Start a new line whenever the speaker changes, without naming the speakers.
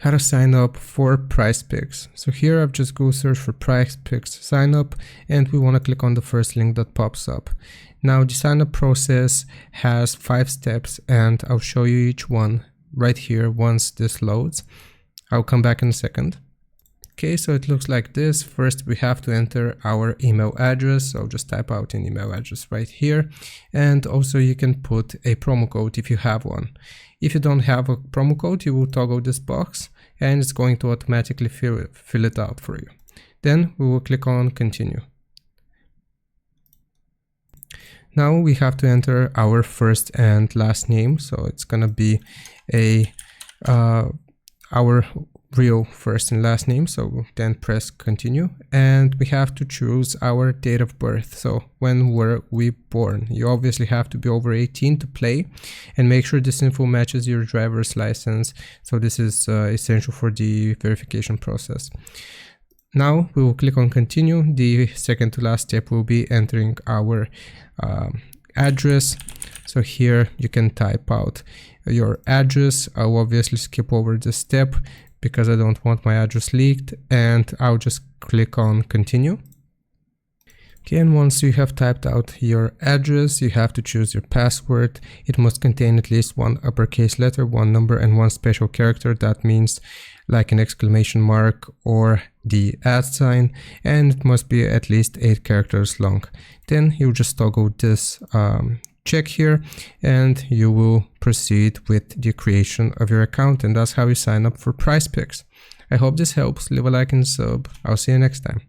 How to sign up for Prizepicks. So here I've just go search for Prizepicks sign up, and we want to click on the first link that pops up. Now the sign up process has 5 steps, and I'll show you each one right here once this loads. I'll come back in a second. Okay, so it looks like this. First we have to enter our email address, so just type out an email address right here, and also you can put a promo code if you have one. If you don't have a promo code, you will toggle this box and it's going to automatically fill it out for you. Then we will click on continue. Now we have to enter our first and last name, so it's gonna be our real first and last name. So then press continue, and we have to choose our date of birth. So when were we born? You obviously have to be over 18 to play, and make sure this info matches your driver's license. So this is essential for the verification process. Now we will click on continue. The second to last step will be entering our address. So here you can type out your address. I'll obviously skip over this step because I don't want my address leaked, and I'll just click on continue. Okay, and once you have typed out your address, you have to choose your password. It must contain at least 1 uppercase letter, 1 number, and 1 special character. That means like an exclamation mark or the @ sign, and it must be at least 8 characters long. Then you just toggle this check here, and you will proceed with the creation of your account, and that's how you sign up for Prizepicks. I hope this helps. Leave a like and sub. I'll see you next time.